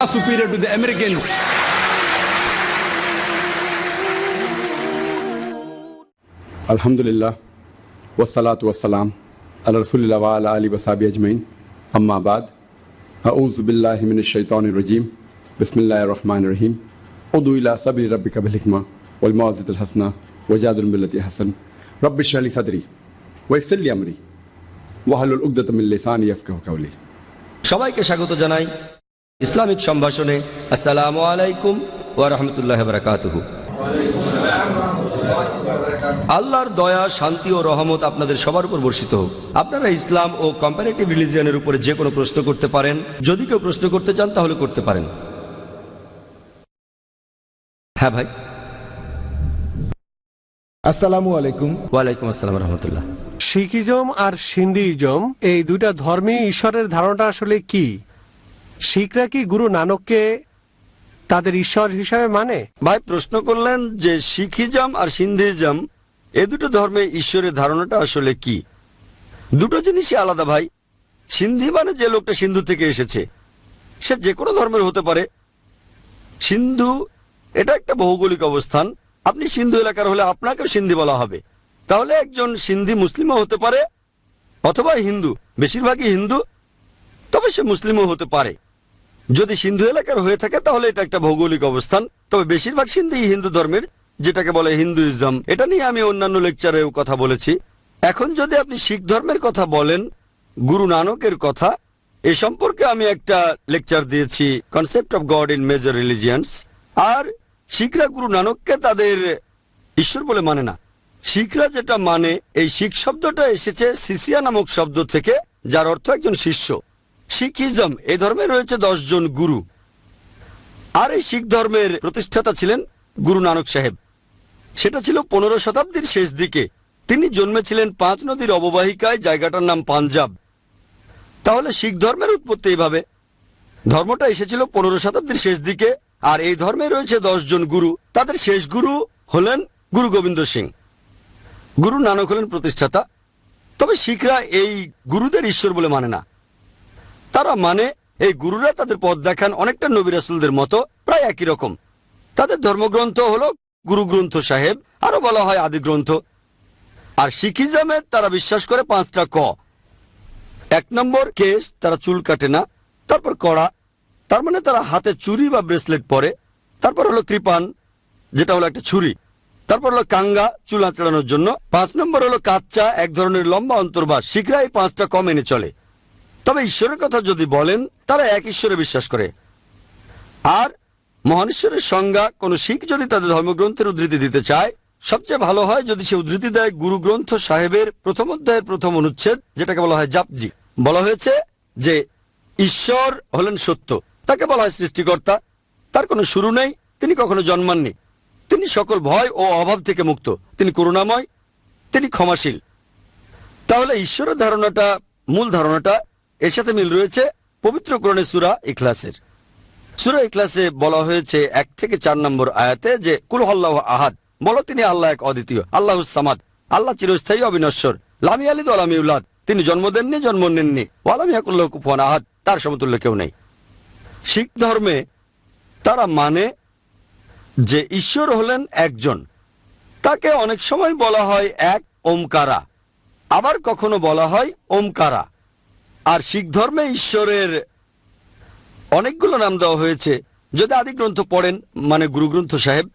superior to the Americans. Alhamdulillah, wassalatu wassalam ala rasulillah wa ala alihi wa sahbihi ajmain. Amma ba'd. A'udhu billahi minash shaitanir rajim. Bismillahir rahmanir rahim. Udu ila sabili rabbika bil hikma wal mau'izatil hasana wajadil billati hasan. Rabbi shrah li sadri wa yassir li amri wahlul 'uqdatam min lisani yafqahu qawli. সবাইকে স্বাগত জানাই Islamic সম্ভাষণে। আসসালামু আলাইকুম ওয়া রাহমাতুল্লাহি ওয়া বারাকাতুহু। আল্লাহর দয়া, শান্তি ও রহমত আপনাদের সবার উপর বর্ষিত হোক। আপনারা ইসলাম ও কম্পারেটিভ রিলিজিয়নের উপরে যে কোনো প্রশ্ন করতে পারেন। যদি কেউ প্রশ্ন করতে চান তাহলে করতে পারেন। হ্যাঁ ভাই। আসসালামু আলাইকুম। ওয়ালাইকুম আসসালাম ওয়া রাহমাতুল্লাহ। শিখিজম আর সিন্ধিইজম এই দুইটা ধর্মে ঈশ্বরের ধারণাটা আসলে কি? শিখরা কি গুরু নানককে তাদের ঈশ্বর হিসাবে মানে? ভাই প্রশ্ন করলেন যে শিখিজম আর সিন্ধিজম এই দুটো ধর্মে ঈশ্বরের ধারণাটা আসলে কি। দুটো জিনিসই আলাদা ভাই। সিন্ধি মানে যে লোকটা সিন্ধু থেকে এসেছে, সে যে কোনো ধর্মের হতে পারে। সিন্ধু এটা একটা ভৌগোলিক অবস্থান। আপনি সিন্ধু এলাকার হলে আপনাকেও সিন্ধি বলা হবে। তাহলে একজন সিন্ধি মুসলিমও হতে পারে অথবা হিন্দু, বেশিরভাগই হিন্দু, তবে সে মুসলিমও হতে পারে। যদি সিন্ধু এলাকার হয়ে থাকে তাহলে এটা একটা ভৌগোলিক অবস্থান। তবে বেশিরভাগ সিন্ধি হিন্দু ধর্মের, যেটাকে বলে হিন্দুইজম। এটা নিয়ে আমি অন্যান্য লেকচারেও কথা বলেছি। এখন যদি আপনি শিখ ধর্মের কথা বলেন, গুরু নানকের কথা, এ সম্পর্কে আমি একটা লেকচার দিয়েছি, concept of God in major religions. আর শিখরা গুরু নানককে তাদের ঈশ্বর বলে মানে না। শিখরা যেটা মানে, এই শিখ শব্দটা এসেছে সিসিয়া নামক শব্দ থেকে, যার অর্থ একজন শিষ্য। শিখিজম এই ধর্মে রয়েছে 10 জন গুরু। আর এই শিখ ধর্মের প্রতিষ্ঠাতা ছিলেন গুরু নানক সাহেব। সেটা ছিল 15 শতাব্দীর শেষ দিকে। তিনি জন্মেছিলেন 5 নদীর অববাহিকায়, জায়গাটার নাম পাঞ্জাব। তাহলে শিখ ধর্মের উৎপত্তি এইভাবে। ধর্মটা এসেছিল 15 শতাব্দীর শেষ দিকে। আর এই ধর্মে রয়েছে 10 জন গুরু। তাদের শেষ গুরু হলেন গুরু গোবিন্দ সিং। গুরু নানক হলেন প্রতিষ্ঠাতা। তবে শিখরা এই গুরুদের ঈশ্বর বলে মানে না। তারা মানে এই গুরুরা তাদের পথ দেখান অনেকটা নবী রাসূলদের মতো, প্রায় একই রকম। তাদের ধর্মগ্রন্থ হলো গুরু গ্রন্থ সাহেব, আরো বলা হয় আদি গ্রন্থ। আর শিখিজমে তারা বিশ্বাস করে 5টা ক। 1 নম্বর কেশ, তারা চুল কাটে না। তারপর কড়া, তার মানে তারা হাতে চুড়ি বা ব্রেসলেট পরে। তারপর হলো কৃপান, যেটা হলো একটা ছুরি। তারপর হলো কাঙ্গা, চুল আঁচড়ানোর জন্য। 5 নম্বর হলো কাচ্চা, এক ধরনের লম্বা অন্তর্বাস। শিখরা এই 5টা ক মেনে চলে। তবে ঈশ্বরের কথা যদি বলেন, তারা এক ঈশ্বরে বিশ্বাস করে। আর মহান ঈশ্বরের সংজ্ঞা কোন শিখ যদি তাদের ধর্মগ্রন্থের উদ্ধৃতি দিতে চায়, সবচেয়ে ভালো হয় যদি সে উদ্ধৃতি দেয় গুরু গ্রন্থ সাহেবের প্রথম অধ্যায়ের প্রথম অনুচ্ছেদ, যেটাকে বলা হয় জাপজি। বলা হয়েছে যে ঈশ্বর হলেন সত্য। তাকে বলা হয় সৃষ্টিকর্তা। তার কোনো শুরু নেই, তিনি কখনো জন্মাননি। তিনি সকল ভয় ও অভাব থেকে মুক্ত। তিনি করুণাময়, তিনি ক্ষমাশীল। তাহলে ঈশ্বরের ধারণাটা, মূল ধারণাটা, এর সাথে মিল রয়েছে পবিত্র কোরআনের সূরা ইখলাসের। সূরা ইখলাসে বলা হয়েছে 1 থেকে 4 নম্বর আয়াতে যে কুল হুয়াল্লাহু আহাদ, বলো তিনি আল্লাহ এক অদ্বিতীয়, আল্লাহুস সামাদ, আল্লাহ চিরস্থায়ী অবিনশ্বর, লাম ইয়ালিদ ওয়া লাম ইউলাদ, তিনি জন্ম দেননি, জন্ম নেননি, ওয়া লাম ইয়াকুল লাহু কুফুয়ান আহাদ, তার সমতুল্য কেউ নেই। শিখ ধর্মে তারা মানে যে ঈশ্বর হলেন একজন। তাকে অনেক সময় বলা হয় এক ওমকারা, আবার কখনো বলা হয় ওমকারা। আর শিখ ধর্মে ঈশ্বরের অনেকগুলো নাম দেওয়া হয়েছে। যদি আদি গ্রন্থ পড়েন, মানে গুরু গ্রন্থ সাহেব,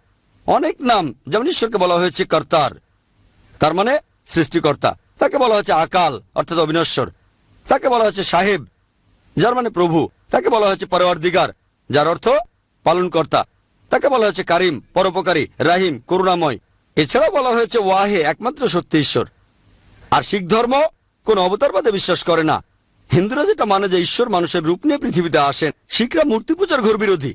অনেক নাম, যেমন ঈশ্বরকে বলা হয়েছে কর্তার, তার মানে সৃষ্টিকর্তা। তাকে বলা হচ্ছে আকাল, অর্থাৎ অবিনশ্বর। তাকে বলা হচ্ছে সাহেব, যার মানে প্রভু। তাকে বলা হচ্ছে পরওয়ারদিগার, যার অর্থ পালনকর্তা। তাকে বলা হচ্ছে কারিম, পরোপকারী, রাহিম, করুণাময়। এছাড়া বলা হয়েছে ওয়াহে, একমাত্র সত্যি ঈশ্বর। আর শিখ ধর্ম কোন অবতারবাদে বিশ্বাস করে না। হিন্দুরা যেটা মানে যে ঈশ্বর মানুষের রূপ নিয়ে পৃথিবীতে আসেন। শিখরা মূর্তি পূজার ঘোর বিরোধী।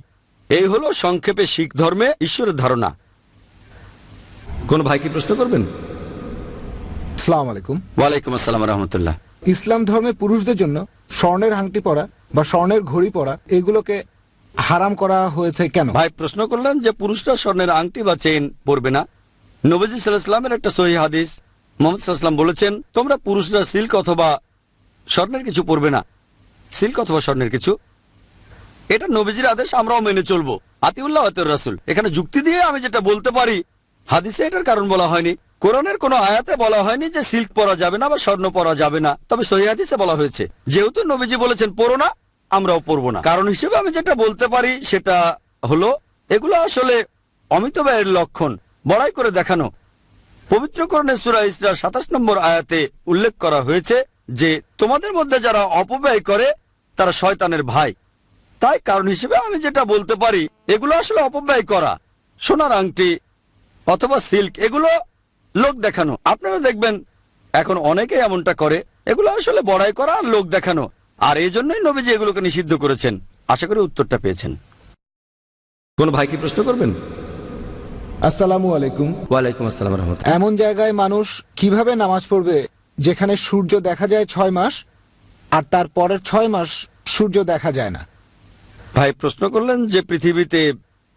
এই হলো সংক্ষেপে শিখ ধর্মে ঈশ্বরের ধারণা। কোন ভাই কি প্রশ্ন করবেন? আসসালামু আলাইকুম। ওয়ালাইকুম আসসালাম রহমতুল্লাহ। ইসলাম ধর্মে পুরুষদের জন্য স্বর্ণের আংটি পরা বা স্বর্ণের ঘড়ি পরা এগুলোকে হারাম করা হয়েছে কেন? ভাই প্রশ্ন করলেন যে পুরুষরা স্বর্ণের আংটি বা চেইন পরবে না। নবীজি সাল্লাল্লাহু আলাইহি ওয়াসাল্লামের একটা সহিহ হাদিস, মুহাম্মদ সাল্লাল্লাহু আলাইহি ওয়াসাল্লাম বলেছেন, তোমরা পুরুষরা সিল্ক অথবা স্বর্ণের কিছু পরবে না। সিল্ক অথবা স্বর্ণের কিছু। এটা নবীজির আদেশ, আমরাও মেনে চলবো। আতিউল্লাহ আতিউর রাসূল, এখানে যুক্তি দিয়ে আমি যেটা বলতে পারি, হাদিসে এটার কারণ বলা হয়নি, কোরআনের কোনো আয়াতে বলা হয়নি যে সিল্ক পরা যাবে না বা স্বর্ণ পরা যাবে না, তবে সহিহ হাদিসে বলা হয়েছে যেহেতু নবীজি বলেছেন পরো না, আমরাও পরবো না। কারণ হিসেবে আমি যেটা বলতে পারি সেটা হলো এগুলো আসলে অমিত ব্যয়ের লক্ষণ, বড়াই করে দেখানো। পবিত্র কোরআনে সূরা ইসরার 27 নম্বর আয়াতে উল্লেখ করা হয়েছে যে তোমাদের মধ্যে যারা অপব্যয় করে তারা শয়তানের ভাই। তাই কারণ হিসেবে আমি যেটা বলতে পারি, এগুলো আসলে অপব্যয় করা। সোনার আংটি অথবা সিল্ক, এগুলো লোক দেখানো। আপনারা দেখবেন এখন অনেকে এমনটা করে, এগুলো আসলে বড়াই করা আর লোক দেখানো। আর এই জন্যই নবীজি এগুলোকে নিষিদ্ধ করেছেন। আশা করি উত্তরটা পেয়েছেন। কোন ভাই কি প্রশ্ন করবেন? আসসালামু আলাইকুম। ওয়ালাইকুম আসসালাম রহমতুল্লাহ। এমন জায়গায় মানুষ কিভাবে নামাজ পড়বে যেখানে সূর্য দেখা যায় 6 মাস আর তার পরের 6 মাস সূর্য দেখা যায় না? ভাই প্রশ্ন করলেন যে পৃথিবীতে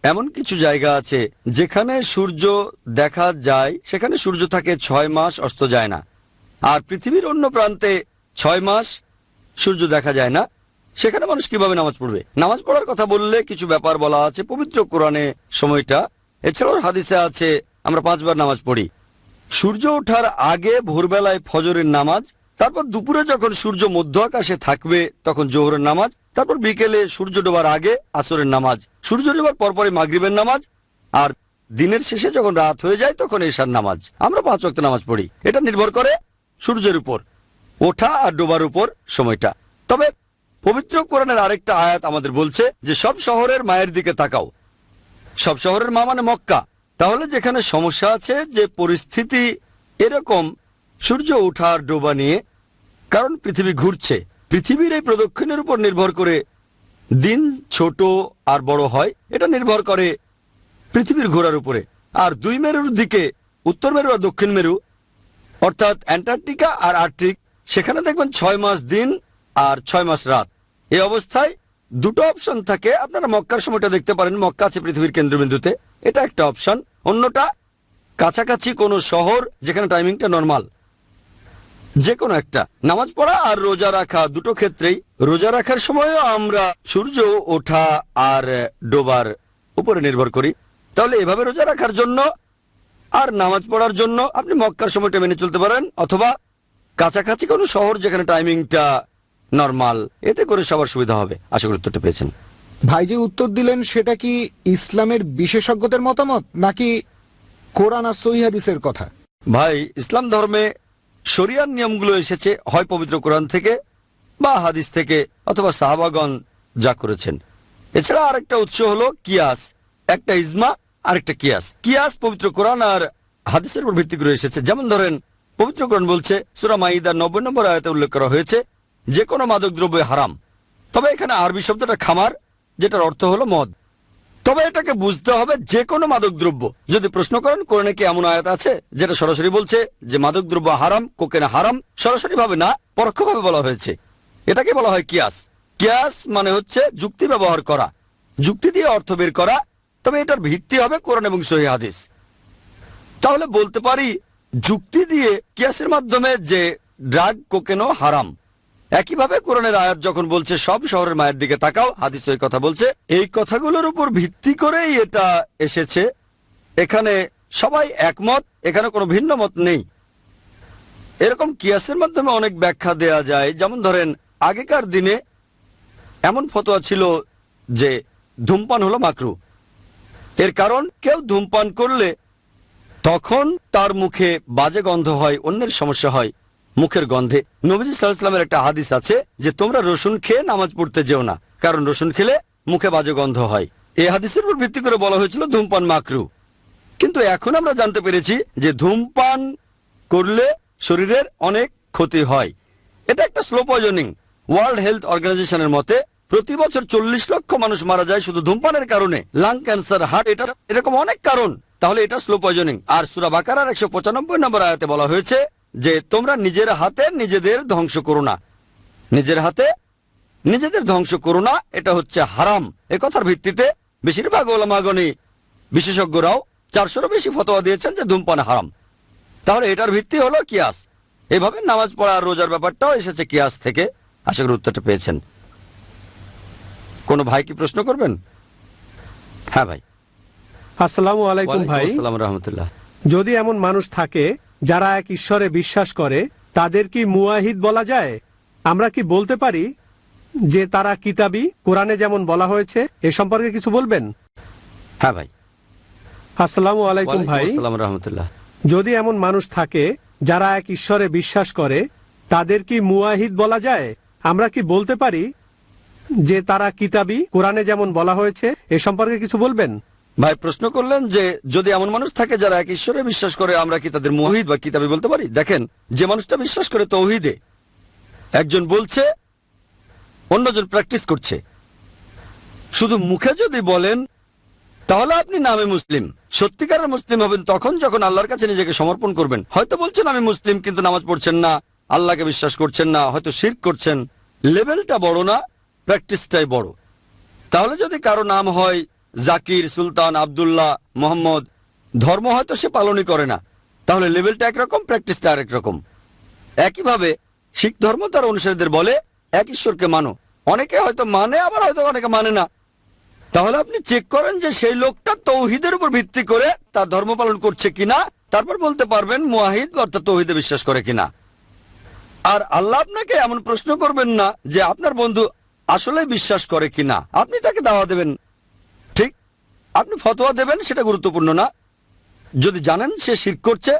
এমন কিছু জায়গা আছে যেখানে সূর্য দেখা যায়, সেখানে সূর্য থাকে 6 মাস, অস্ত যায় না। আর পৃথিবীর অন্য প্রান্তে 6 মাস সূর্য দেখা যায় না, সেখানে মানুষ কিভাবে নামাজ পড়বে? নামাজ পড়ার কথা বললে কিছু ব্যাপার বলা আছে পবিত্র কোরআনে সময়টা। এছাড়াও হাদিসে আছে আমরা 5 বার নামাজ পড়ি। সূর্য ওঠার আগে ভোরবেলায় ফজরের নামাজ, তারপর দুপুরে যখন সূর্য মধ্য আকাশে থাকবে তখন জোহরের নামাজ, তারপর বিকেলে সূর্য ডোবার আগে আসরের নামাজ, সূর্য ডোবার পরপরই মাগরিবের নামাজ, আর দিনের শেষে যখন রাত হয়ে যায় তখন এশার নামাজ। আমরা 5 ওয়াক্ত নামাজ পড়ি। এটা নির্ভর করে সূর্যের উপর, ওঠা আর ডোবার উপর সময়টা। তবে পবিত্র কোরআনের আরেকটা আয়াত আমাদের বলছে যে সব শহরের মায়ের দিকে তাকাও। সব শহরের মা মানে মক্কা। তাহলে যেখানে সমস্যা আছে, যে পরিস্থিতি এরকম সূর্য ওঠা আর ডোবা নিয়ে, কারণ পৃথিবী ঘুরছে, পৃথিবীর এই প্রদক্ষিণের উপর নির্ভর করে দিন ছোট আর বড় হয়। এটা নির্ভর করে পৃথিবীর ঘোরার উপরে। আর 2 মেরুর দিকে, উত্তর মেরু আর দক্ষিণ মেরু, অর্থাৎ অ্যান্টার্কটিকা আর আর্কটিক, সেখানে দেখবেন 6 মাস দিন আর 6 মাস রাত। এই অবস্থায় দুটো অপশন থাকে। আপনারা মক্কার সময়টা দেখতে পারেন, মক্কা আছে পৃথিবীর কেন্দ্রবিন্দুতে, এটা একটা অপশন। অন্যটা কাছাকাছি কোনো শহর যেখানে টাইমিংটা নর্মাল, যে কোনো একটা। নামাজ পড়া আর রোজা রাখা দুটো ক্ষেত্রেই, রোজা রাখার সময়ও আমরা সূর্য ওঠা আর ডোবার উপরে নির্ভর করি। তাহলে এভাবে রোজা রাখার জন্য আর নামাজ পড়ার জন্য আপনি মক্কার সময়টা মেনে চলতে পারেন, অথবা কাছাকাছি কোনো শহর যেখানে টাইমিংটা নর্মাল। এতে করে সবার সুবিধা হবে। আশা করি উত্তরটা পেয়েছেন। ভাই যে উত্তর দিলেন সেটা কি ইসলামের বিশেষজ্ঞদের মতামত নাকি কোরআন আর সহিহ হাদিসের কথা? ভাই, ইসলাম ধর্মে শরিয়ার নিয়মগুলো এসেছে হয় পবিত্র কোরআন থেকে বা হাদিস থেকে, অথবা সাহাবাগণ যা করেছেন। এছাড়া আরেকটা উৎস হলো কিয়াস, একটা ইজমা আর একটা কিয়াস। কিয়াস পবিত্র কোরআন আর হাদিসের উপর ভিত্তি করে এসেছে। যেমন ধরেন, পবিত্র কোরআন বলছে, সূরা মাইদার 90 নম্বর আয়াতে উল্লেখ করা হয়েছে যে কোনো মাদকদ্রব্য হারাম। তবে এখানে আরবি শব্দটা খামার, যেটার অর্থ হলো মদ। তবে এটাকে বুঝতে হবে যে কোনো মাদকদ্রব্য। যদি প্রশ্ন করেন কোরআনে কি এমন আয়াত আছে যেটা সরাসরি বলছে যে মাদকদ্রব্য হারাম, কোকেন হারাম, সরাসরি ভাবে না, পরোক্ষভাবে বলা হয়েছে। এটাকে বলা হয় কিয়াস। কিয়াস মানে হচ্ছে যুক্তি ব্যবহার করা, যুক্তি দিয়ে অর্থ বের করা। তবে এটার ভিত্তি হবে কোরআন এবং সহিহ হাদিস। তাহলে বলতে পারি যুক্তি দিয়ে কিয়াসের মাধ্যমে যে ড্রাগ, কোকেনও হারাম। একইভাবে কোরআনের আয়াত যখন বলছে সব শহরের মায়ের দিকে তাকাও, হাদিস ওই কথা বলছে। এই কথাগুলোর উপর ভিত্তি করেই এটা এসেছে। এখানে সবাই একমত, এখানে কোনো ভিন্ন মত নেই। এরকম কিয়াসের মাধ্যমে অনেক ব্যাখ্যা দেয়া যায়। যেমন ধরেন, আগেকার দিনে এমন ফতোয়া ছিল যে ধূমপান হলো মাকরু। এর কারণ কেউ ধূমপান করলে তখন তার মুখে বাজে গন্ধ হয়, অন্যের সমস্যা হয় মুখের গন্ধে। নবীজি সাল্লাল্লাহু আলাইহি ওয়াসাল্লামের একটা হাদিস আছে যে তোমরা রসুন খেয়ে নামাজ পড়তে যেও না, কারণ রসুন খেলে মুখে বাজে গন্ধ হয়। এই হাদিসের উপর ভিত্তি করে বলা হয়েছিল ধূমপান মাকরু। কিন্তু এখন আমরা জানতে পেরেছি যে ধূমপান করলে শরীরের অনেক ক্ষতি হয়। এটা একটা স্লো পয়জনিং। ওয়ার্ল্ড হেলথ অর্গানাইজেশনের মতে প্রতি বছর 40 লক্ষ মানুষ মারা যায় শুধু ধূমপানের কারণে। লাং ক্যান্সার, হার্ট, এটা এরকম অনেক কারণ। তাহলে এটা স্লো পয়জনিং। আর সূরা বাকারার 195 নম্বর আয়াতে বলা হয়েছে যে তোমরা নিজের হাতে নিজেদের ধ্বংস করো না, নিজের হাতে নিজেদের ধ্বংস করো না, এটা হচ্ছে হারাম। এ কথার ভিত্তিতে বেশিরভাগ ওলামাগণই, বিশেষজ্ঞরাও 400-এরও বেশি ফতোয়া দিয়েছেন যে ধূমপান হারাম। তাহলে এটার ভিত্তি হলো কিয়াস। এভাবে নামাজ পড়া আর রোজার ব্যাপারটাও এসেছে কিয়াস থেকে। আশা করি উত্তরটা পেয়েছেন। কোনো ভাই কি প্রশ্ন করবেন? হ্যাঁ ভাই। আসসালামু আলাইকুম ভাই। আসসালাম রহমতুল্লাহ। যদি এমন মানুষ থাকে যারা এক ঈশ্বরে বিশ্বাস করে, তাদের কি মুয়াহিদ বলা যায়? আমরা কি বলতে পারি যে তারা কিতাবী, কোরআনে যেমন বলা হয়েছে? এ সম্পর্কে কিছু বলবেন? হ্যাঁ ভাই। আসসালামু আলাইকুম ভাই। আসসালাম রহমতুল্লাহ। যদি এমন মানুষ থাকে যারা এক ঈশ্বরে বিশ্বাস করে, তাদের কি মুয়াহিদ বলা যায়? আমরা কি বলতে পারি যে তারা কিতাবী, কোরআনে যেমন বলা হয়েছে? এ সম্পর্কে কিছু বলবেন? ভাই প্রশ্ন করলেন যে যদি এমন মানুষ থাকে যারা এক ঈশ্বরে বিশ্বাস করে, আমরা কি তাদের মুয়াহিদ বা কিতাবী বলতে পারি? দেখেন, যে মানুষটা বিশ্বাস করে তৌহিদে, একজন বলছে, অন্যজন প্র্যাকটিস করছে। শুধু মুখে যদি বলেন তাহলে আপনি নামে মুসলিম। সত্যিকারের মুসলিম হবেন তখন যখন আল্লাহর কাছে নিজেকে সমর্পণ করবেন। হয়তো বলছেন আমি মুসলিম, কিন্তু নামাজ পড়ছেন না, আল্লাহকে বিশ্বাস করছেন না, হয়তো শিরক করছেন। লেভেলটা বড় না, প্র্যাকটিসটাই বড়। তাহলে যদি কারো নাম হয় জাকির, সুলতান, আব্দুল্লাহ, মোহাম্মদ, ধর্ম হয়তো সে পালনই করে না, তাহলে লেভেলটা একরকম, প্র্যাকটিসটা আরেক রকম। একইভাবে শিখ ধর্ম তার অনুসারীদের বলে এক ঈশ্বরকে মানো। অনেকে হয়তো মানে, আবার হয়তো অনেকে মানে না। তাহলে আপনি চেক করেন যে সেই লোকটা তৌহিদের উপর ভিত্তি করে তার ধর্ম পালন করছে কিনা, তারপর বলতে পারবেন মুয়াহিদ অর্থাৎ তৌহিদে বিশ্বাস করে কিনা। আর আল্লাহ আপনাকে এমন প্রশ্ন করবেন না যে আপনার বন্ধু আসলে বিশ্বাস করে কিনা, আপনি তাকে দাওয়া দেবেন। ঠিক, আপনি ফতোয়া দেবেন, সেটা গুরুত্বপূর্ণ না। যদি জানেন সে শিরক করছে,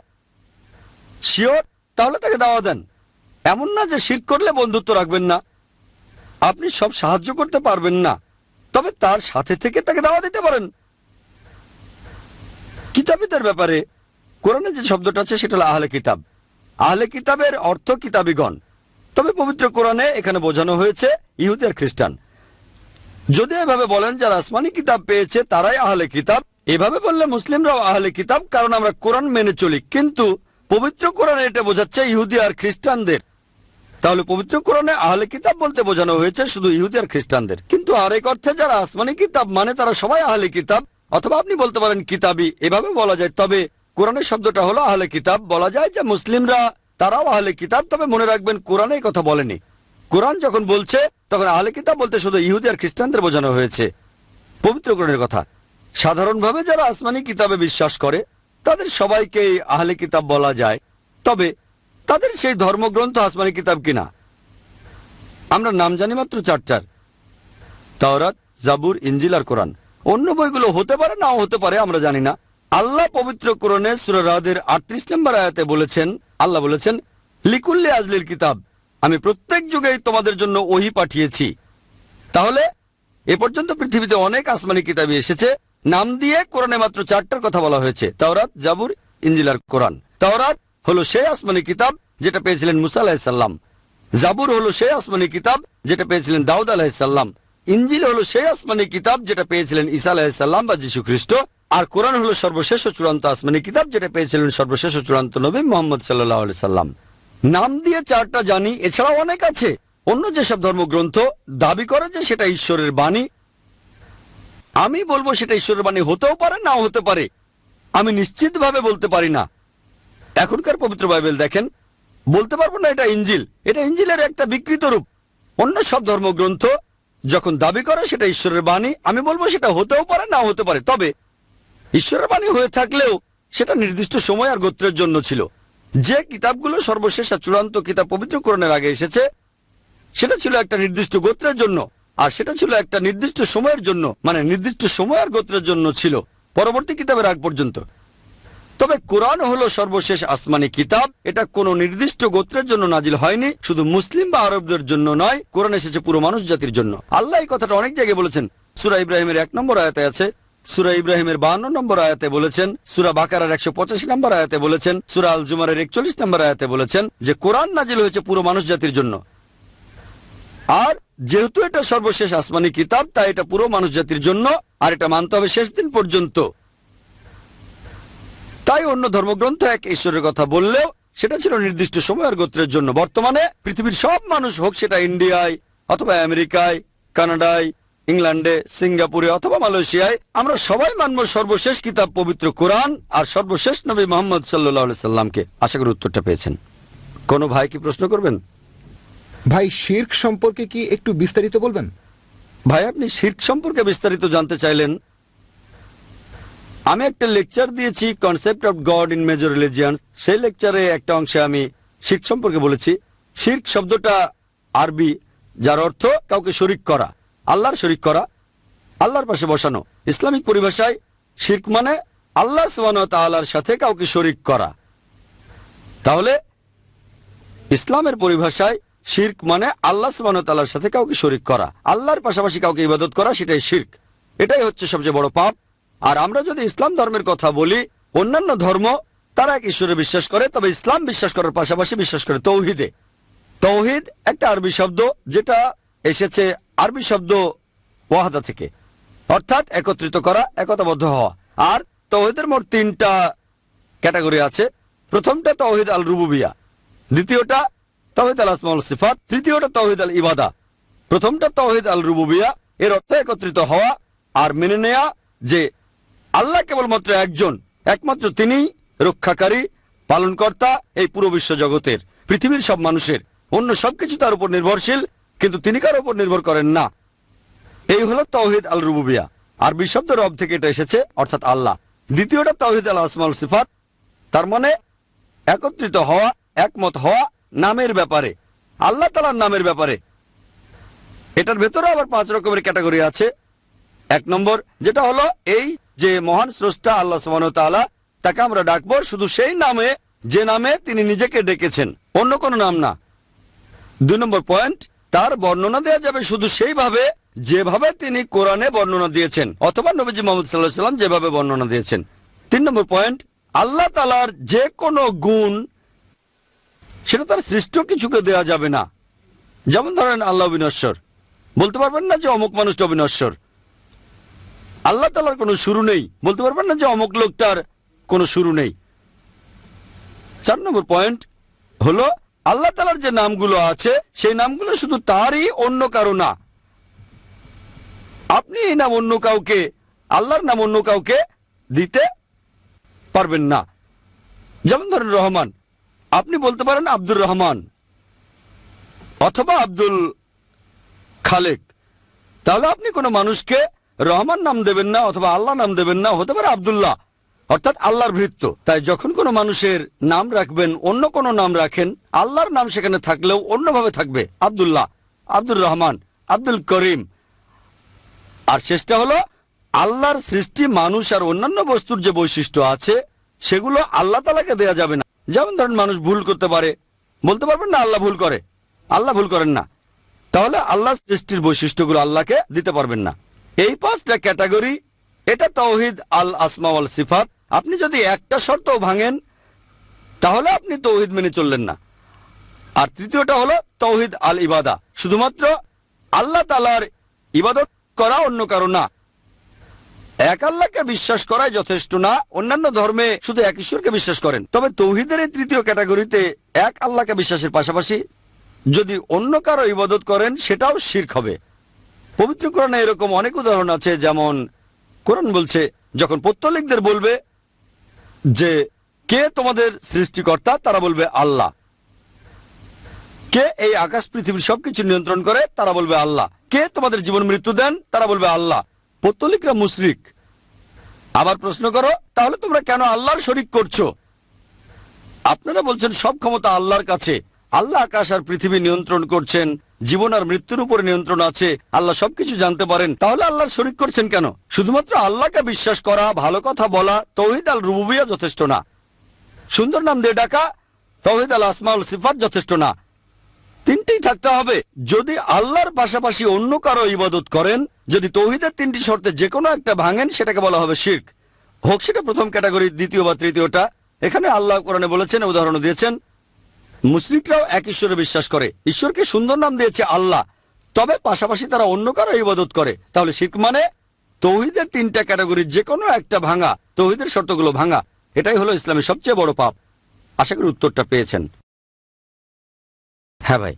শিওর, তাহলে তাকে দাওয়া দেন। এমন না যে শিরক করলে বন্ধুত্ব রাখবেন না। আপনি সব সাহায্য করতে পারবেন না, তবে তার সাথে থেকে তাকে দাওয়া দিতে পারেন। কিতাবীদের ব্যাপারে কোরআনে যে শব্দটা আছে সেটা হলো আহলে কিতাব। আহলে কিতাবের অর্থ কিতাবীগণ, তবে পবিত্র কোরআনে এখানে বোঝানো হয়েছে ইহুদি আর খ্রিস্টান। যদি এভাবে বলেন যারা আসমানি কিতাব পেয়েছে তারাই আহলে কিতাব, এভাবে বললে মুসলিমরাও আহলে কিতাব, কারণ আমরা কোরআন মেনে চলি। কিন্তু পবিত্র কোরআনে এটা বোঝাচ্ছে ইহুদি আর খ্রিস্টানদের। তাহলে পবিত্র কোরআনে আহলে কিতাব বলতে বোঝানো হয়েছে শুধু ইহুদি আর খ্রিস্টানদের। কিন্তু আরেক অর্থে যারা আসমানি কিতাব মানে তারা সবাই আহলে কিতাব, অথবা আপনি বলতে পারেন কিতাবী, এভাবে বলা যায়। তবে কোরআনের শব্দটা হলো আহলে কিতাব। বলা যায় যে মুসলিমরা তারাও আহলে কিতাব, তবে মনে রাখবেন কোরআনে এই কথা বলেনি। কোরআন যখন বলছে তখন আহলে কিতাব বলতে শুধু ইহুদি আর খ্রিস্টানদের বোঝানো হয়েছে। পবিত্র কোরআনের কথা। সাধারণভাবে যারা আসমানি কিতাবে বিশ্বাস করে তাদের সবাইকেই আহলে কিতাব বলা যায়, তবে তাদের সেই ধর্মগ্রন্থ আসমানি কিতাব কিনা আমরা নাম জানি মাত্র চারটার: তাওরাত, জাবুর, ইনজিল আর কোরআন। অন্য বইগুলো হতে পারে, নাও হতে পারে, আমরা জানি না। আল্লাহ পবিত্র কোরআনে সূরা রাদের 38 নম্বর আয়াতে বলেছেন, আল্লাহ বলেছেন, লিকুল্লি আজলিল কিতাব, আমি প্রত্যেক যুগেই তোমাদের জন্য ওহী পাঠিয়েছি। তাহলে এ পর্যন্ত পৃথিবীতে অনেক আসমানি কিতাবই এসেছে, নাম দিয়ে কোরআনে মাত্র চারটার কথা বলা হয়েছে: তাওরাত, জাবুর, ইনজিল আর কোরআন। তাওরাত হলো সেই আসমানি কিতাব যেটা পেয়েছিলেন মুসা আলাইহিস সালাম। জাবুর হলো সেই আসমানি কিতাব যেটা পেয়েছিলেন দাউদ আলাইহিস সালাম। ইনজিল হলো সেই আসমানি কিতাব যেটা পেয়েছিলেন ঈসা আলাইহিস সালাম বা যীশু খ্রিস্ট। আর কোরআন হলো সর্বশেষ ও চূড়ান্ত আসমানি কিতাব যেটা পেয়েছিলেন সর্বশেষ ও চূড়ান্ত নবী মুহাম্মদ সাল্লাল্লাহু আলাইহি সাল্লাম। নাম দিয়ে চারটা জানি, এছাড়াও অনেক আছে। অন্য যেসব ধর্মগ্রন্থ দাবি করে যে সেটা ঈশ্বরের বাণী, আমি বলবো সেটা ঈশ্বরের বাণী হতেও পারে, নাও হতে পারে। আমি নিশ্চিতভাবে বলতে পারি না। এখনকার পবিত্র বাইবেল দেখেন, বলতে পারবো না এটা ইনজিল। এটা ইনজিলের একটা বিকৃত রূপ। অন্য সব ধর্মগ্রন্থ যখন দাবি করে সেটা ঈশ্বরের বাণী, আমি বলবো সেটা হতেও পারে, নাও হতে পারে। তবে ঈশ্বরের বাণী হয়ে থাকলেও সেটা নির্দিষ্ট সময় আর গোত্রের জন্য ছিল। যে কিতাবগুলো সর্বশেষ আর চূড়ান্ত কিতাব পবিত্র কোরআনের আগে এসেছে সেটা ছিল একটা নির্দিষ্ট গোত্রের জন্য, আর সেটা ছিল একটা নির্দিষ্ট সময়ের জন্য, মানে নির্দিষ্ট সময় আর গোত্রের জন্য ছিল, পরবর্তী কিতাবের আগ পর্যন্ত। তবে কোরআন হলো সর্বশেষ আসমানি কিতাব। এটা কোনো নির্দিষ্ট গোত্রের জন্য নাজিল হয়নি, শুধু মুসলিম বা আরবদের জন্য নয়, কোরআন এসেছে পুরো মানুষ জাতির জন্য। আল্লাহ এই কথাটা অনেক জায়গায় বলেছেন। সূরা ইব্রাহিমের 1 নম্বর আয়াতে আছে, সূরা ইব্রাহিমের 52 নম্বর আয়াতে বলেছেন, সূরা বাকারার 185 নম্বর আয়াতে বলেছেন, সূরা আল জুমারের 41 নম্বর আয়াতে বলেছেন যে কোরআন নাজিল হয়েছে পুরো মানুষ জাতির জন্য। আর যেহেতু এটা সর্বশেষ আসমানি কিতাব, তাই এটা পুরো মানুষ জাতির জন্য, আর এটা মানতে হবে শেষ দিন পর্যন্ত। তাই অন্য ধর্মগ্রন্থ এক ঈশ্বরের কথা বললেও সেটা ছিল নির্দিষ্ট সময় আর গোত্রের জন্য। বর্তমানে পৃথিবীর সব মানুষ, হোক সেটা ইন্ডিয়ায় অথবা আমেরিকায়, কানাডায়, ইংল্যান্ডে, সিঙ্গাপুরে অথবা মালয়েশিয়ায়, আমরা সবাই মানব সর্বশেষ কিতাব পবিত্র কোরআন আর সর্বশেষ নবী মুহাম্মদ সাল্লাল্লাহু আলাইহি সাল্লামকে। আশা করি উত্তরটা পেয়েছেন। কোনো ভাই কি প্রশ্ন করবেন? ভাই, শিরক সম্পর্কে কি একটু বিস্তারিত বলবেন? ভাই আপনি শিরক সম্পর্কে বিস্তারিত জানতে চাইলেন। আমি একটা লেকচার দিয়েছি concept of God in major religion. সেই লেকচারে একটা অংশে আমি শিরক সম্পর্কে বলেছি। শিরক শব্দটা আরবি, যার অর্থ কাউকে শরিক করা, আল্লাহর শরিক করা, আল্লাহর পাশে বসানো। ইসলামিক পরিভাষায় শিরক মানে আল্লাহ সুবহানাহু ওয়া তাআলার সাথে কাউকে শরিক করা। তাহলে ইসলামের পরিভাষায় শিরক মানে আল্লাহ সুবহানাহু ওয়া তাআলার সাথে কাউকে শরিক করা, আল্লাহর পাশাপাশি কাউকে ইবাদত করা, সেটাই শিরক। এটাই হচ্ছে সবচেয়ে বড় পাপ। আর আমরা যদি ইসলাম ধর্মের কথা বলি, অন্যান্য ধর্ম তারা এক ঈশ্বরে বিশ্বাস করে, তবে ইসলাম বিশ্বাস করার পাশাপাশি বিশ্বাস করে তৌহিদে। তৌহিদ একটা আরবি শব্দ, যেটা এসেছে আরবি শব্দ ওয়াহাদা থেকে, অর্থাৎ একত্রিত করা, একতাবদ্ধ হওয়া। আর তৌহিদের মোট 3টা ক্যাটাগরি আছে। প্রথমটা তাওহীদ আল রুবুবিয়া, দ্বিতীয়টা তাওহীদ আল আসমা ওয়াস সিফাত, তৃতীয়টা তাওহীদ আল ইবাদা। প্রথমটা তাওহীদ আল রুবুবিয়া, এর অর্থ একত্রিত হওয়া আর মেনে নেয়া যে আল্লাহ কেবলমাত্র একজন, একমাত্র তিনিই রক্ষাকারী, পালনকর্তা এই পুরো বিশ্ব জগতের, পৃথিবীর সব মানুষের। অন্য সবকিছু তার উপর নির্ভরশীল, কিন্তু তিনি কারোর উপর নির্ভর করেন না। এই হলো তাওহীদ আল রুবুবিয়া। আরবি শব্দ রব থেকে এটা এসেছে, অর্থাৎ আল্লাহ। দ্বিতীয়টা তাওহীদ আল আসমা ওয়াস সিফাত, তার মানে একত্রিত হওয়া, একমত হওয়া নামের ব্যাপারে, আল্লাহ তাআলার নামের ব্যাপারে। এটার ভেতরে আবার 5 রকমের ক্যাটাগরি আছে। 1 নম্বর যেটা হলো এই যে মহান স্রষ্টা আল্লাহ সুবহানাহু ওয়া তাআলা, তাকে আমরা ডাকবো শুধু সেই নামে যে নামে তিনি নিজেকে ডেকেছেন, অন্য কোনো নাম না। 2 নম্বর পয়েন্ট, তার বর্ণনা দেওয়া যাবে শুধু সেইভাবে যেভাবে তিনি কোরআনে বর্ণনা দিয়েছেন, অথবা নবীজি মুহাম্মদ সাল্লাল্লাহু আলাইহি ওয়াসাল্লাম যেভাবে বর্ণনা দিয়েছেন। 3 নম্বর পয়েন্ট, আল্লাহ তাআলার যে কোনো গুণ সেটা তার সৃষ্ট কিছুকে দেওয়া যাবে না। যেমন ধরেন আল্লাহ বিনশ্বর, বলতে পারবেন না যে অমুক মানুষটা বিনশ্বর। আল্লাহ তাআলার কোনো শুরু নেই, বলতে পারবেন না যে অমুক লোকটার কোনো শুরু নেই। 4 নম্বর পয়েন্ট হলো আল্লাহ তাআলার যে নামগুলো আছে সেই নামগুলো শুধু তারই, অন্য কারো না। আপনি এই নাম অন্য কাউকে, আল্লাহর নাম অন্য কাউকে দিতে পারবেন না। যেমন ধরেন রহমান, আপনি বলতে পারেন আব্দুর রহমান অথবা আব্দুল খালেক, তাহলে আপনি কোনো মানুষকে রহমান নাম দেবেন না অথবা আল্লাহ নাম দেবেন না, হতে পারে আব্দুল্লাহ, অর্থাৎ আল্লাহর ভৃত্য। তাই যখন কোনো মানুষের নাম রাখবেন, অন্য কোনো নাম রাখেন, আল্লাহর নাম সেখানে থাকলেও অন্যভাবে থাকবে, আব্দুল্লাহ, আব্দুর রহমান, আব্দুল করিম। আর শেষটা হলো আল্লাহর সৃষ্টি মানুষ আর অন্যান্য বস্তুর যে বৈশিষ্ট্য আছে সেগুলো আল্লাহ তাআলাকে দেয়া যাবে না। যেমন ধরেন মানুষ ভুল করতে পারে, বলতে পারবেন না আল্লাহ ভুল করে, আল্লাহ ভুল করেন না, তাহলে আল্লাহ সৃষ্টির বৈশিষ্ট্যগুলো আল্লাহকে দিতে পারবেন না। এই 5টা ক্যাটাগরি, এটা তাওহীদ আল আসমা ওয়াল সিফাত। আপনি যদি একটা শর্তও ভাঙেন তাহলে আপনি তাওহীদ মেনে চললেন না। আর তৃতীয়টা হলো তাওহীদ আল ইবাদা, শুধুমাত্র আল্লাহ তাআলার ইবাদত করা, অন্য কারো না। এক আল্লাহকে বিশ্বাস করাই যথেষ্ট না। অন্যান্য ধর্মে শুধু এক ঈশ্বরকে বিশ্বাস করেন, তবে তাওহীদের এই তৃতীয় ক্যাটাগরিতে এক আল্লাহকে বিশ্বাসের পাশাপাশি যদি অন্য কারো ইবাদত করেন সেটাও শিরক হবে। পবিত্র কোরআনে এরকম অনেক উদাহরণ আছে। যেমন কোরআন বলছে, যখন পৌত্তলিকদের বলবে যে কে তোমাদের সৃষ্টিকর্তা, তারা বলবে আল্লাহ। কে এই আকাশ পৃথিবীর সবকিছু নিয়ন্ত্রণ করে, তারা বলবে আল্লাহ। কে তোমাদের জীবন মৃত্যু দেন, তারা বলবে আল্লাহ। পৌত্তলিকরা মুশরিক। আবার প্রশ্ন করো, তাহলে তোমরা কেন আল্লাহর শরীক করছো? আপনারা বলছেন সব ক্ষমতা আল্লাহর কাছে, আল্লাহ আকাশ আর পৃথিবী নিয়ন্ত্রণ করছেন, জীবন আর মৃত্যুর উপরে নিয়ন্ত্রণ আছে, আল্লাহ সবকিছু জানতে পারেন, তাহলে আল্লাহর শরীক করছেন কেন? শুধুমাত্র আল্লাহকে বিশ্বাস করা, ভালো কথা বলা, তাওহীদ আল রুবুবিয়া যথেষ্ট না। সুন্দর নাম দিয়ে ডাকা, তাওহীদ আল আসমা ওয়াল সিফাত যথেষ্ট না। 3টেই থাকতে হবে। যদি আল্লাহর পাশাপাশি অন্য কারো ইবাদত করেন, যদি তাওহীদের 3টি শর্তে যে কোনো একটা ভাঙেন, সেটাকে বলা হবে শিরক। হোক সেটা প্রথম ক্যাটাগরি, দ্বিতীয় বা তৃতীয়টা। এখানে আল্লাহ কোরআনে বলেছেন, উদাহরণ দিয়েছেন, মুশরিকরাও এক ঈশ্বরে বিশ্বাস করে, ঈশ্বরকে সুন্দর নাম দিয়েছে আল্লাহ, তবে পাশাপাশি তারা অন্য কারো ইবাদত করে। তাহলে শিরক মানে তাওহীদের 3টা ক্যাটাগরির যে কোনো একটা ভাঙা, তাওহীদের শর্তগুলো ভাঙা। এটাই হলো ইসলামের সবচেয়ে বড় পাপ। আশা করি উত্তরটা পেয়েছেন। হ্যাঁ ভাই।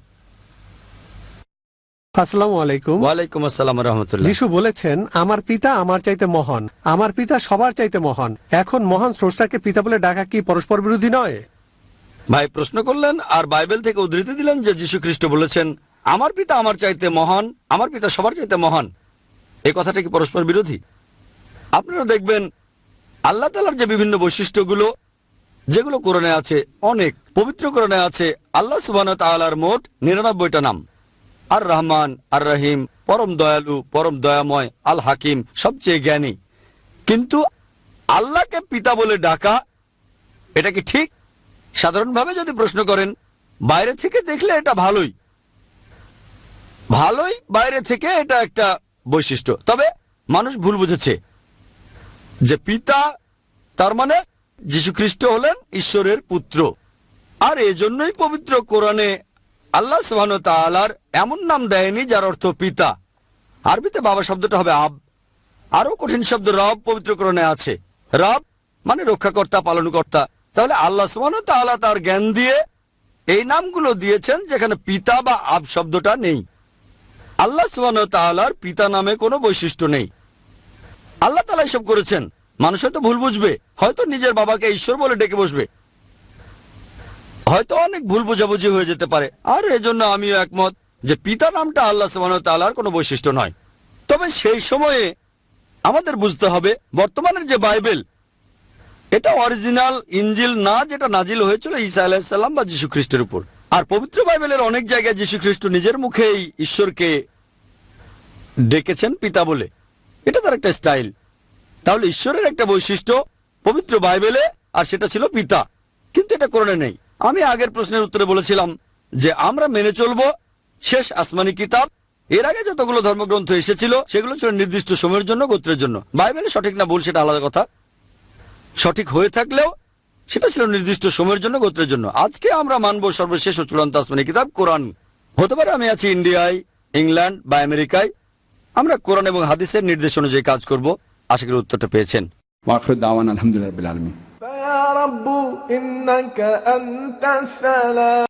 আসসালামু আলাইকুম। ওয়ালাইকুম আসসালাম ওয়া রাহমাতুল্লাহ। যিশু বলেছেন, আমার পিতা আমার চাইতে মহান, আমার পিতা সবার চাইতে মহান। এখন মহান স্রষ্টাকে পিতা বলে ডাকা কি পরস্পর বিরোধী নয়? ভাই প্রশ্ন করলেন আর বাইবেল থেকে উদ্ধৃতি দিলেন যে যীশু খ্রিস্ট বলেছেন, আমার পিতা আমার চাইতে মহান, আমার পিতা সবার চাইতে মহান, এই কথাটা কি পরস্পর বিরোধী? আপনারা দেখবেন আল্লাহ তাআলার যে বিভিন্ন বৈশিষ্ট্যগুলো যেগুলো কোরআনে আছে, অনেক পবিত্র কোরআনে আছে আল্লাহ সুবহানাহু ওয়া তাআলার মোট 99টা নাম। আর রহমান, আর রহিম, পরম দয়ালু, পরম দয়াময়, আল হাকিম, সবচেয়ে জ্ঞানী। কিন্তু আল্লাহকে পিতা বলে ডাকা এটা কি ঠিক? সাধারণভাবে যদি প্রশ্ন করেন, বাইরে থেকে দেখলে এটা ভালোই, বাইরে থেকে এটা একটা বৈশিষ্ট্য। তবে মানুষ ভুল বুঝেছে যে পিতা তার মানে যীশুখ্রিস্ট হলেন ঈশ্বরের পুত্র। আর এজন্যই পবিত্র কোরআনে আল্লাহ সুবহানাহু ওয়া তাআলার এমন নাম দেয়নি যার অর্থ পিতা। আরবিতে বাবা শব্দটা হবে আব। আরো কঠিন শব্দ রব পবিত্র কোরআনে আছে। রব মানে রক্ষাকর্তা, পালনকর্তা। তাহলে আল্লাহ সুবহানাহু ওয়া তাআলা তার জ্ঞান দিয়ে এই নামগুলো দিয়েছেন যেখানে পিতা বা আব শব্দটা নেই। আল্লাহ সুবহানাহু ওয়া তাআলার পিতা নামে কোনো বৈশিষ্ট্য নেই। আল্লাহ তাআলা এসব করেছেন। মানুষ হয়তো ভুল বুঝবে, হয়তো নিজের বাবাকে ঈশ্বর বলে ডেকে বসবে, হয়তো অনেক ভুল বোঝাবুঝি হয়ে যেতে পারে। আর এজন্য আমিও একমত যে পিতা নামটা আল্লাহ সুবহানাহু ওয়া তাআলার কোনো বৈশিষ্ট্য নয়। তবে সেই সময়ে আমাদের বুঝতে হবে বর্তমানের যে বাইবেল, এটা অরিজিনাল ইনজিল না, যেটা নাজিল হয়েছিল ঈসা আলাইহিস সালাম বা যীশু খ্রিস্টের উপর। আর পবিত্র বাইবেলের অনেক জায়গায় যীশু খ্রিস্ট নিজের মুখেই ঈশ্বরকে ডেকেছেন পিতা বলে। এটা তার একটা স্টাইল। তাহলে ঈশ্বরের একটা বৈশিষ্ট্য পবিত্র বাইবেলে, আর সেটা ছিল পিতা, কিন্তু এটা কোরআনে নেই। আমি আগের প্রশ্নের উত্তরে বলেছিলাম যে আমরা মেনে চলব শেষ আসমানি কিতাব। এর আগে যতগুলো ধর্মগ্রন্থ এসেছিল সেগুলো ছিল নির্দিষ্ট সময়ের জন্য, গোত্রের জন্য। বাইবেলে সঠিক না ভুল সেটা আলাদা কথা, সঠিক হয়ে থাকলেও সেটা ছিল নির্দিষ্ট সময়ের জন্য, গোত্রের জন্য। আজকে আমরা মানব সর্বশেষ ও চূড়ান্ত আসমানি কিতাব কোরআন। হতে পারে আমি আছি ইন্ডিয়ায়, ইংল্যান্ড বা আমেরিকায়, আমরা কোরআন এবং হাদিসের নির্দেশ অনুযায়ী কাজ করব। আশা করি উত্তরটা পেয়েছেন। ওয়াখির দাওয়ানা আলহামদুলিল্লাহি রাব্বিল আলামিন। يا رب إنك أنت السلام